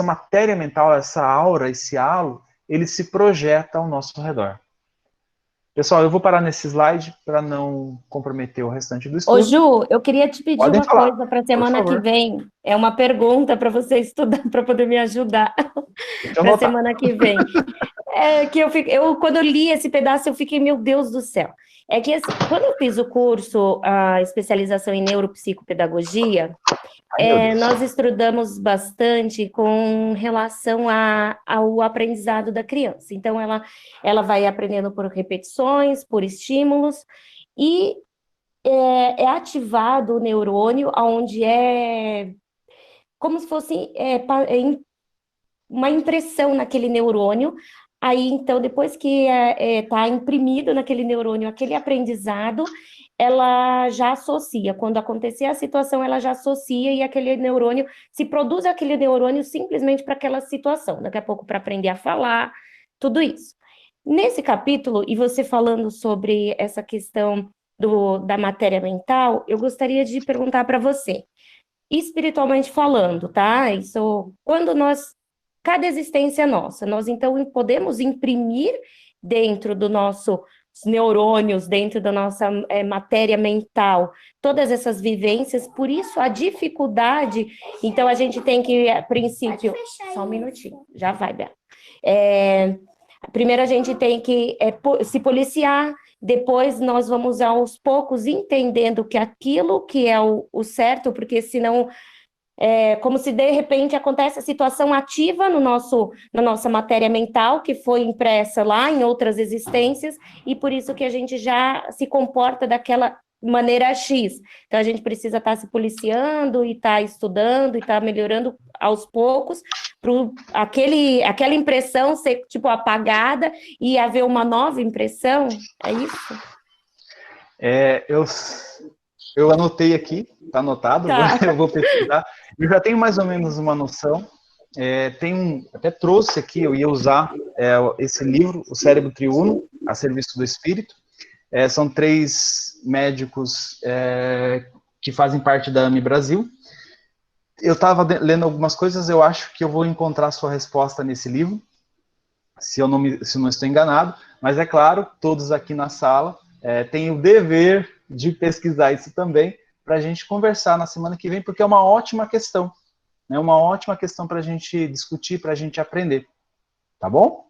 matéria mental, essa aura, esse halo, ele se projeta ao nosso redor. Pessoal, eu vou parar nesse slide para não comprometer o restante do estudo. Ô, Ju, eu queria te pedir Podem uma falar, coisa para a por semana que favor. vem. É uma pergunta para você estudar, para poder me ajudar Deixa eu para a anotar. semana que vem. Que quando eu li esse pedaço, eu fiquei, meu Deus do céu. É que, assim, quando eu fiz o curso, a especialização em neuropsicopedagogia, Ai, meu Deus. nós estudamos bastante com relação ao aprendizado da criança. Então, ela vai aprendendo por repetições, por estímulos, e é ativado o neurônio, onde é como se fosse uma impressão naquele neurônio. Aí, então, depois que está imprimido naquele neurônio aquele aprendizado, ela já associa. Quando acontecer a situação, ela já associa e aquele neurônio, se produz aquele neurônio simplesmente para aquela situação. Daqui a pouco para aprender a falar, tudo isso. Nesse capítulo, e você falando sobre essa questão da matéria mental, eu gostaria de perguntar para você, espiritualmente falando, tá? Isso, cada existência é nossa, nós então podemos imprimir dentro do nosso neurônios, dentro da nossa matéria mental, todas essas vivências, por isso a dificuldade, então a gente tem que, a princípio, só um minutinho, já vai, Bea. Primeiro a gente tem que se policiar, depois nós vamos aos poucos entendendo que aquilo que é o certo, porque senão como se de repente acontece a situação ativa na nossa matéria mental, que foi impressa lá em outras existências, e por isso que a gente já se comporta daquela maneira X. Então a gente precisa estar se policiando e estar estudando e estar melhorando aos poucos, para aquela impressão ser tipo apagada e haver uma nova impressão. É isso? Eu anotei aqui, está anotado, Tá. eu vou pesquisar. Eu já tenho mais ou menos uma noção. Até trouxe aqui, eu ia usar esse livro, O Cérebro Triuno, a serviço do espírito. São 3 médicos que fazem parte da AME Brasil. Eu estava lendo algumas coisas, eu acho que eu vou encontrar a sua resposta nesse livro, se eu não estou enganado, mas é claro, todos aqui na sala têm o dever de pesquisar isso também, para a gente conversar na semana que vem, porque é uma ótima questão, né? Uma ótima questão para a gente discutir, para a gente aprender, tá bom?